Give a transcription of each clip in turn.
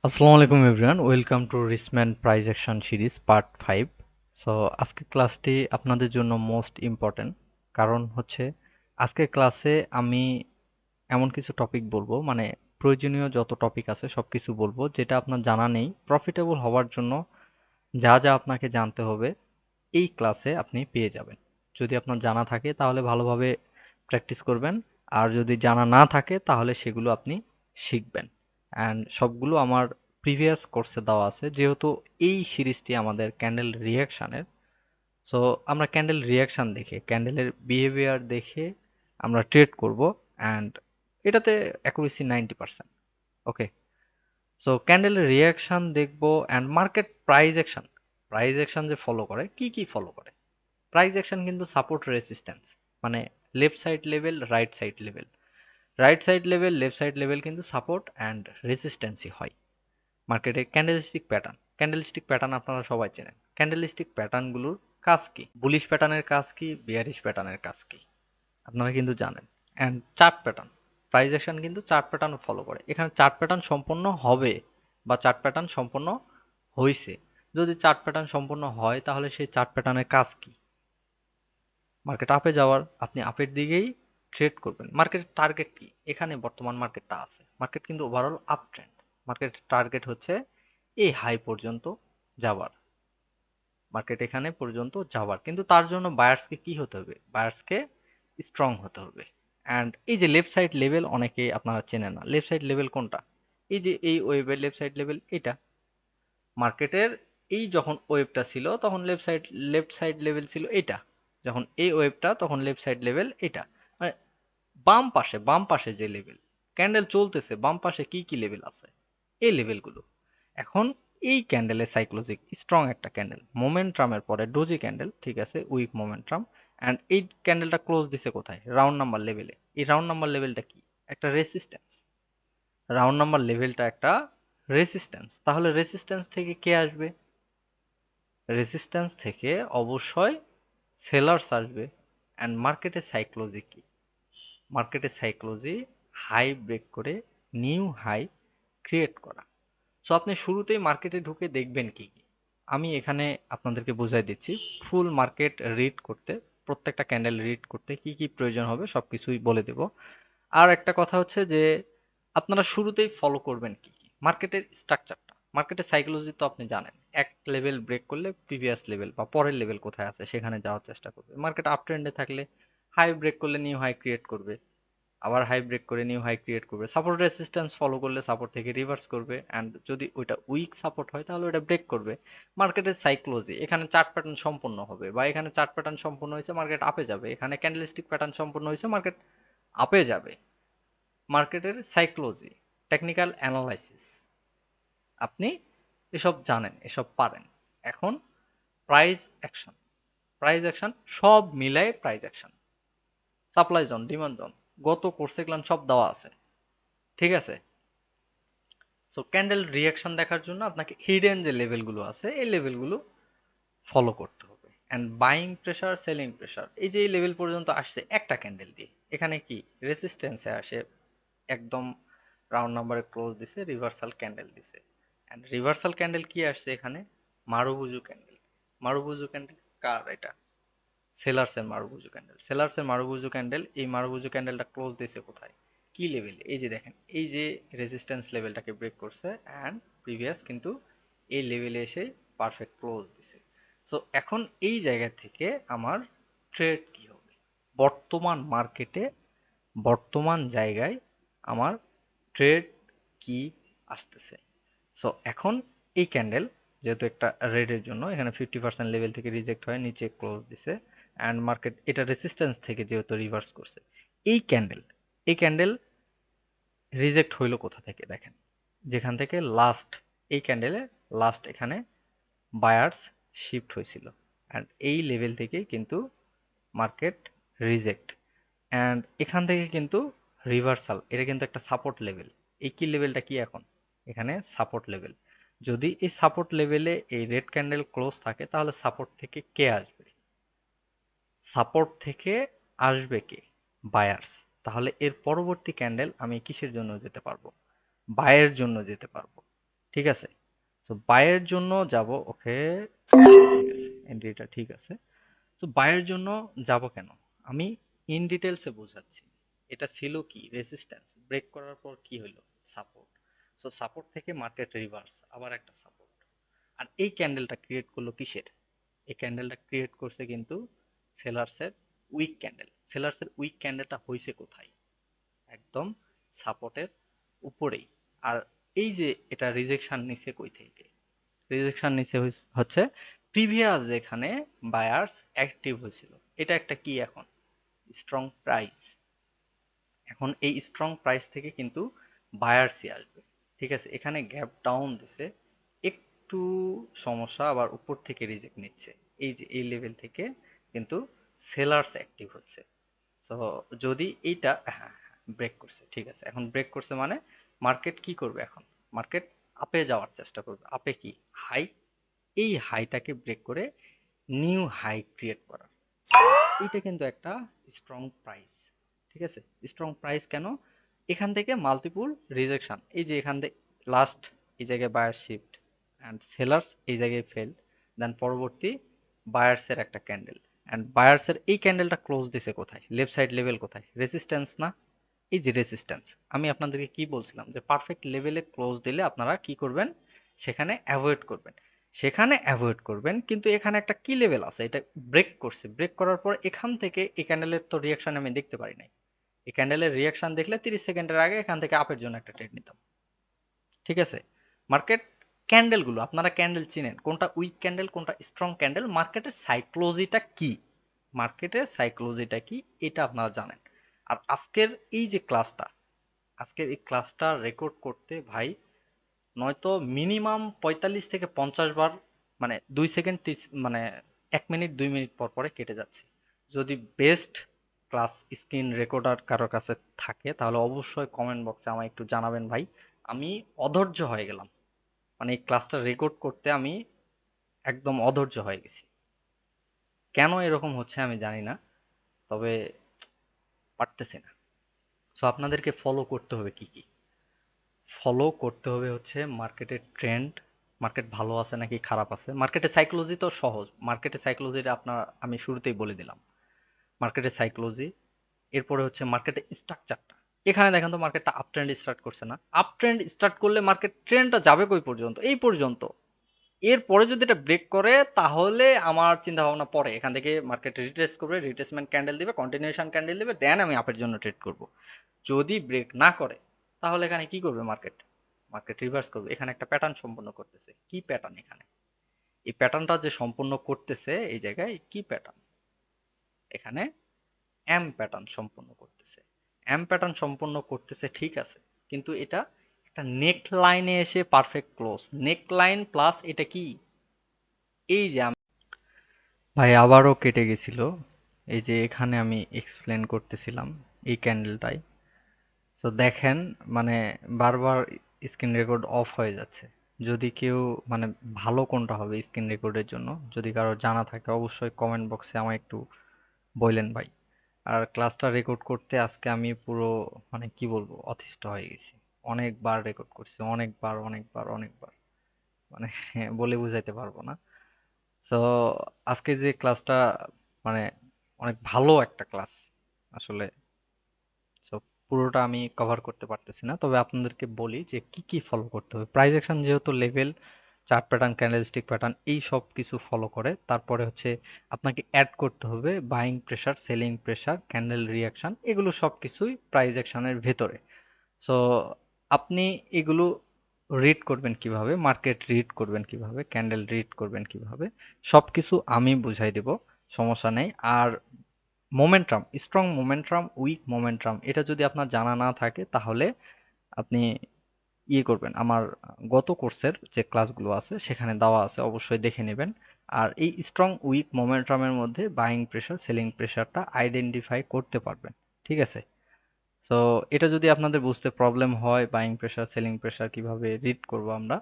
আসসালামু আলাইকুম everyone, welcome to Rissman prize action series part 5। So আজকের ক্লাসটি আপনাদের জন্য মোস্ট ইম্পর্ট্যান্ট, কারণ হচ্ছে আজকের ক্লাসে আমি এমন কিছু টপিক বলবো, মানে প্রয়োজনীয় যত টপিক আছে সব কিছু বলবো যেটা আপনার জানা নেই। প্রফিটেবল হওয়ার জন্য যা যা আপনাকে জানতে হবে এই ক্লাসে আপনি পেয়ে যাবেন। যদি আপনার জানা থাকে তাহলে ভালোভাবে প্র্যাকটিস করবেন, আর যদি জানা না থাকে তাহলে সেগুলো আপনি শিখবেন। অ্যান্ড সবগুলো আমার প্রিভিয়াস কোর্সে দেওয়া আছে, যেহেতু এই সিরিজটি আমাদের ক্যান্ডেল রিয়াকশানের। সো আমরা ক্যান্ডেল রিয়াকশান দেখে, ক্যান্ডেলের বিহেভিয়ার দেখে আমরা ট্রেড করব, অ্যান্ড এটাতে অ্যাকুরেসি 90%। ওকে, সো ক্যান্ডেলের রিয়াকশান দেখবো and market price action. Price action যে ফলো করে, কি কি ফলো করে? প্রাইস অ্যাকশন কিন্তু সাপোর্ট রেসিস্ট্যান্স, মানে left side level, right side level, right side level, left side level কিন্তু সাপোর্ট অ্যান্ড রেসিস্ট্যান্সই হয়। মার্কেটে ক্যান্ডেলস্টিক প্যাটার্ন, ক্যান্ডেলস্টিক প্যাটার্ন আপনারা সবাই চেনেন। ক্যান্ডেলস্টিক প্যাটার্নগুলোর কাজ কি, বুলিশ প্যাটার্নের কাজ কি, বিয়ারিশ প্যাটার্নের কাজ কি, আপনারা কিন্তু জানেন। And chart pattern, price action কিন্তু চার্ট প্যাটার্ন ফলো করে। এখানে চার্ট প্যাটার্ন সম্পূর্ণ হবে বা চার্ট প্যাটার্ন সম্পূর্ণ হয়েছে। যদি চার্ট প্যাটার্ন সম্পূর্ণ হয় তাহলে সেই চার্ট প্যাটার্নের কাজ কি? মার্কেট আপে যাওয়ার, আপনি আপের দিকেই ট্রেড করবেন। মার্কেটের টার্গেট কি? এখানে বর্তমান মার্কেটটা আছে, মার্কেট কিন্তু ওভারঅল আপ ট্রেন্ড। মার্কেটের টার্গেট হচ্ছে এই হাই পর্যন্ত যাওয়ার, মার্কেট এখানে পর্যন্ত যাওয়ার, কিন্তু তার জন্য বায়ার্সকে কি হতে হবে? বায়ার্সকে স্ট্রং হতে হবে। অ্যান্ড এই যে লেফট সাইড লেভেল, অনেকে আপনারা চেনেন না। লেফট সাইড লেভেল কোনটা? এই যে এই ওয়েভের লেফট সাইড লেভেল এটা। মার্কেটের এই যখন ওয়েভটা ছিল তখন লেফট সাইড লেভেল ছিল এটা। যখন এই ওয়েভটা, তখন লেফট সাইড লেভেল এটা। মানে বাম পাশে যে লেভেল, ক্যান্ডেল চলতেছে বাম পাশে কি কি লেভেল আছে, এই লেভেলগুলো। এখন এই ক্যান্ডেলের সাইক্লোজিক স্ট্রং একটা ক্যান্ডেল, মোমেন্টামের পরে ডোজি ক্যান্ডেল, ঠিক আছে, উইক মোমেন্টাম। অ্যান্ড এই ক্যান্ডেলটা ক্লোজ দিছে কোথায়? রাউন্ড নাম্বার লেভেলে। এই রাউন্ড নাম্বার লেভেলটা কি? একটা রেসিস্ট্যান্স। রাউন্ড নাম্বার লেভেলটা একটা রেসিস্ট্যান্স। তাহলে রেসিস্ট্যান্স থেকে কে আসবে? রেসিস্ট্যান্স থেকে অবশ্যই সেলার্স আসবে। অ্যান্ড মার্কেটের সাইক্লোজি কি? মার্কেটের সাইক্লোজি হাই ব্রেক করে নিউ হাই ক্রিয়েট করা। সো আপনি শুরুতেই মার্কেটে ঢুকে দেখবেন কি কি। আমি এখানে আপনাদেরকে বুঝাই দিচ্ছি। ফুল মার্কেট রিড করতে, প্রত্যেকটা ক্যান্ডেল রিড করতে কি কি প্রয়োজন হবে সবকিছুই বলে দেব। আর একটা কথা হচ্ছে যে আপনারা শুরুতেই ফলো করবেন কি কি মার্কেটের স্ট্রাকচারটা। মার্কেটের সাইকোলজি তো আপনি জানেন, এক লেভেল ব্রেক করলে প্রিভিয়াস লেভেল বা পরের লেভেল কোথায় আছে সেখানে যাওয়ার চেষ্টা করবে। মার্কেট আপ ট্রেন্ডে থাকলে হাই ব্রেক করলে নিউ হাই ক্রিয়েট করবে, আবার হাই ব্রেক করে নিউ হাই ক্রিয়েট করবে। সাপোর্ট রেসিস্ট্যান্স ফলো করলে সাপোর্ট থেকে রিভার্স করবে, অ্যান্ড যদি ওইটা উইক সাপোর্ট হয় তাহলে ওটা ব্রেক করবে। মার্কেটের সাইকোলজি, এখানে চার্ট প্যাটার্ন সম্পূর্ণ হবে বা এখানে চার্ট প্যাটার্ন সম্পূর্ণ হয়েছে, মার্কেট আপে যাবে। এখানে ক্যান্ডেলস্টিক প্যাটার্ন সম্পূর্ণ হয়েছে, মার্কেট আপে যাবে। মার্কেটের সাইকোলজি, টেকনিক্যাল অ্যানালাইসিস, আপনি এসব জানেন, এসব পারেন। এখন প্রাইস অ্যাকশন, প্রাইস অ্যাকশন সব মিলায় price action. Supply zone, demand zone, গত কোর্সে গুলান সব দেওয়া আছে, ঠিক আছে। সো ক্যান্ডেল রিয়াকশন দেখার জন্য আপনাকে হিডেন যে লেভেলগুলো আছে এই লেভেলগুলো ফলো করতে হবে। And buying pressure, selling pressure, এই যে এই লেভেল পর্যন্ত আসছে একটা ক্যান্ডেল দিয়ে, এখানে কি রেসিস্ট্যান্সে আসে, একদম রাউন্ড নাম্বারে ক্লোজ দিছে, রিভার্সাল ক্যান্ডেল দিছে। অ্যান্ড রিভার্সাল ক্যান্ডেল কি আসছে এখানে? মারুবুজু ক্যান্ডেল। মারুবুজু ক্যান্ডেল কার এটা? সেলার্সের মারুবুজু ক্যান্ডেল। সেলার্সের মারুবুজু ক্যান্ডেল, এই মারুবুজু ক্যান্ডেলটা ক্লোজ দিছে কোথায়? কি লেভেলে? এই যে দেখেন, এই যে রেজিস্ট্যান্স লেভেলটাকে ব্রেক করছে অ্যান্ড প্রিভিয়াস কিন্তু এই লেভেলে এসে পারফেক্ট ক্লোজ দিছে। সো এখন এই জায়গা থেকে আমার ট্রেড কি হবে? বর্তমান মার্কেটে, বর্তমান জায়গায় আমার ট্রেড কি আসতেছে? সো এখন এই ক্যান্ডেল যেহেতু একটা রেডের জন্য এখানে 50% লেভেল থেকে রিজেক্ট হয়ে নিচে ক্লোজ দিছে, অ্যান্ড মার্কেট এটা রেসিস্ট্যান্স থেকে যেহেতু রিভার্স করছে, এই ক্যান্ডেল রিজেক্ট হইলো কোথা থেকে? দেখেন, যেখান থেকে লাস্ট, এই ক্যান্ডেলে লাস্ট এখানে বায়ার্স শিফট হয়েছিল, অ্যান্ড এই লেভেল থেকেই কিন্তু মার্কেট রিজেক্ট। অ্যান্ড এখান থেকে কিন্তু রিভার্সাল, এটা কিন্তু একটা সাপোর্ট লেভেল। এই কি লেভেলটা কি এখন? এখানে সাপোর্ট লেভেল। যদি এই সাপোর্ট লেভেলে এই রেড ক্যান্ডেল ক্লোজ থাকে তাহলে সাপোর্ট থেকে কে আসবে? সাপোর্ট থেকে আসবে কে? বায়ার্স। তাহলে এর পরবর্তী ক্যান্ডেল আমি কিসের জন্য যেতে পারবো? বায়ের জন্য যেতে পারবো, ঠিক আছে? সো বাইয়ের জন্য যাব, ওকে, ঠিক আছে, এন্ট্রিটা ঠিক আছে। সো বাইয়ের জন্য যাব কেন, আমি ইন ডিটেলসে বোঝাচ্ছি। এটা ছিল কি, রেজিস্ট্যান্স ব্রেক করার পর কি হলো, সাপোর্ট। সো সাপোর্ট থেকে মার্কেট রিভার্স, আবার একটা সাপোর্ট। আর এই ক্যান্ডেলটা ক্রিয়েট করলো কিসের, এই ক্যান্ডেলটা ক্রিয়েট করছে কিন্তু সেলার্সের উইক ক্যান্ডেল। সেলার্সের উইক ক্যান্ডেলটা হয়েছে কোথায়, একদম সাপোর্টের উপরেই। আর এই যে এটা রিজেকশন নিছে কই থেকে, রিজেকশন নিচে হচ্ছে প্রিভিয়াস যেখানে বায়ার্স অ্যাক্টিভ হয়েছিল। এটা একটা কি এখন, স্ট্রং প্রাইস। এখন এই স্ট্রং প্রাইস থেকে কিন্তু বায়ার্সই আসবে। ঠিক আছে, এখানে গ্যাপ ডাউন দিছে, একটু সমস্যা, আবার উপর থেকে রিজেক্ট নিচ্ছে। এই যে এই লেভেল থেকে কিন্তু সেলার্স অ্যাক্টিভ হচ্ছে। সো যদি এইটা, হ্যাঁ, ব্রেক করছে, ঠিক আছে, এখন ব্রেক করছে মানে মার্কেট কি করবে এখন, মার্কেট আপে যাওয়ার চেষ্টা করবে। আপে কি, হাই, এই হাইটাকে ব্রেক করে নিউ হাই ক্রিয়েট করা। এইটা কিন্তু একটা স্ট্রং প্রাইস। ঠিক আছে, স্ট্রং প্রাইস কেন, এখান থেকে মাল্টিপুল রিজেকশন, এই যে এখান থেকে লাস্ট এই জায়গায় বায়ার শিফট অ্যান্ড সেলার্স এই জায়গায় ফেল, দেন পরবর্তী বায়ার্সের একটা ক্যান্ডেল, অ্যান্ড বায়ার্সের এই ক্যান্ডেলটা ক্লোজ দিছে কোথায়, লেফট সাইড লেভেল কোথায়, রেজিস্ট্যান্স না, এই যে রেজিস্ট্যান্স। আমি আপনাদেরকে কি বলছিলাম যে পারফেক্ট লেভেলে ক্লোজ দিলে আপনারা কি করবেন, সেখানে অ্যাভয়েড করবেন, সেখানে অ্যাভয়েড করবেন। কিন্তু এখানে একটা কি লেভেল আছে, এটা ব্রেক করছে, ব্রেক করার পর এখান থেকে এই ক্যান্ডেলের তো রিয়াকশন আমি দেখতে পারি নাই। এই ক্যান্ডেলের রিয়াকশন দেখলে 30 সেকেন্ডের আগে এখান থেকে আপের জন্য একটা ট্রেড নিতাম। ঠিক আছে, মার্কেট ক্যান্ডেলগুলো, আপনারা ক্যান্ডেল চিনেন কোনটা উইক ক্যান্ডেল কোনটা স্ট্রং ক্যান্ডেল, মার্কেটের সাইকোলজিটা কি, মার্কেটের সাইকোলজিটা কি এটা আপনারা জানেন। আর আজকের এই যে ক্লাসটা, আজকের এই ক্লাসটা রেকর্ড করতে ভাই নয়তো মিনিমাম 45 থেকে 50 বার, মানে 2 সেকেন্ড, মানে 1 মিনিট 2 মিনিট পর পরে কেটে যাচ্ছে। যদি বেস্ট ক্লাস স্ক্রিন রেকর্ডার কারো কাছে থাকে তাহলে অবশ্যই কমেন্ট বক্সে আমায় একটু জানাবেন ভাই। আমি অধৈর্য হয়ে গেলাম, মানে এই ক্লাসটা রেকর্ড করতে আমি একদম অধৈর্য হয়ে গেছি। কেন এরকম হচ্ছে আমি জানি না, তবে পারতেছি না। সো আপনাদেরকে ফলো করতে হবে কি কি, ফলো করতে হবে হচ্ছে মার্কেটের ট্রেন্ড, মার্কেট ভালো আছে নাকি খারাপ আছে। মার্কেটের সাইকোলজি তো সহজ, মার্কেটের সাইকোলজিটা আপনার আমি শুরুতেই বলে দিলাম, মার্কেটের সাইকোলজি। এরপরে হচ্ছে মার্কেটের স্ট্রাকচারটা। এখানে দেখেন তো মার্কেটটা আপ ট্রেন্ড স্টার্ট করছে না, আপ ট্রেন্ড স্টার্ট করলে মার্কেট ট্রেন্ডটা যাবে কই পর্যন্ত, এই পর্যন্ত। এরপরে যদি এটা ব্রেক করে তাহলে আমার চিন্তা ভাবনা পরে এখান থেকে মার্কেট রিট্রেস করবে, রিট্রেসমেন্ট ক্যান্ডেল দিবে, কন্টিনিউশন ক্যান্ডেল দিবে, দেন আমি আপের জন্য ট্রেড করব। যদি ব্রেক না করে তাহলে এখানে কি করবে মার্কেট, মার্কেট রিভার্স করবে। এখানে একটা প্যাটার্ন সম্পূর্ণ করতেছে, কি প্যাটার্ন এখানে, এই প্যাটার্নটা যে সম্পূর্ণ করতেছে এই জায়গায় কি প্যাটার্ন, এখানে এম প্যাটার্ন সম্পূর্ণ করতেছে। এম প্যাটার্ন সম্পূর্ণ করতেছে, ঠিক আছে, কিন্তু এটা একটা নেক লাইনে এসে পারফেক্ট ক্লোজ, নেক লাইন প্লাস এটা কি, এই যে ভাই আবারও কেটে গেছিল, এই যে এখানে আমি এক্সপ্লেন করতেছিলাম এই ক্যান্ডেলটাই। সো দেখেন, মানে বারবার স্ক্রিন রেকর্ড অফ হয়ে যাচ্ছে। যদি কেউ, মানে ভালো কোনটা হবে স্ক্রিন রেকর্ডের জন্য, যদি কারো জানা থাকে অবশ্যই কমেন্ট বক্সে আমায় একটু বললেন ভাই। আর ক্লাসটা রেকর্ড করতে আজকে আমি পুরো, মানে কি বলবো, অতিষ্ঠ হয়ে গেছি। অনেকবার রেকর্ড করছি, অনেকবার অনেকবার অনেকবার, মানে বলে বুঝাইতে পারবো না। সো আজকে যে ক্লাসটা, মানে অনেক ভালো একটা ক্লাস আসলে। সো পুরোটা আমি কভার করতে পারতেছি না, তবে আপনাদেরকে বলি যে কি কি ফলো করতে হবে। প্রাইস অ্যাকশন যেহেতু level, chart pattern, candlestick pattern, এই সব কিছু ফলো করে। তারপরে হচ্ছে আপনাকে অ্যাড করতে হবে buying pressure, selling pressure, candle reaction, এগুলো সব কিছুই প্রাইস অ্যাকশনের ভেতরে। সো আপনি এগুলো রিড করবেন কিভাবে, মার্কেট রিড করবেন কিভাবে, ক্যান্ডেল রিড করবেন কিভাবে, সবকিছু আমি বুঝাই দেব, সমস্যা নেই। আর momentum, strong momentum, weak momentum, এটা যদি আপনার জানা না থাকে তাহলে আপনি ইয়ে করবেন, আমার গত কোর্সের যে ক্লাসগুলো আছে সেখানে দেওয়া আছে, অবশ্যই দেখে নেবেন। আর এই স্ট্রং উইক মোমেন্টামের মধ্যে বাইং প্রেসার, সেলিং প্রেসারটা আইডেন্টিফাই করতে পারবেন। ঠিক আছে, সো এটা যদি আপনাদের বুঝতে প্রবলেম হয়, বাইং প্রেসার সেলিং প্রেসার কিভাবে রিড করব আমরা,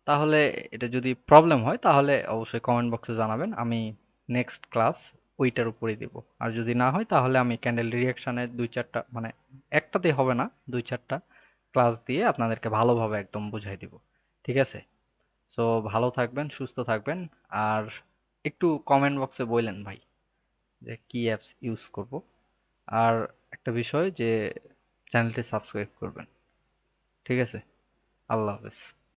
তাহলে এটা যদি প্রবলেম হয় তাহলে অবশ্যই কমেন্ট বক্সে জানাবেন, আমি নেক্সট ক্লাস ওইটার উপরেই দেব। আর যদি না হয় তাহলে আমি ক্যান্ডেল রিয়াকশনের 2-4টা, মানে একটাতেই হবে না, 2-4টা ক্লাস দিয়ে আপনাদেরকে ভালোভাবে একদম বুঝাই দিব। ঠিক আছে? সো ভালো থাকবেন, সুস্থ থাকবেন। আর একটু কমেন্ট বক্সে বললেন ভাই যে কি অ্যাপস ইউজ করব। আর একটা বিষয় যে চ্যানেলটি সাবস্ক্রাইব করবেন। ঠিক আছে? আল্লাহ হাফেজ।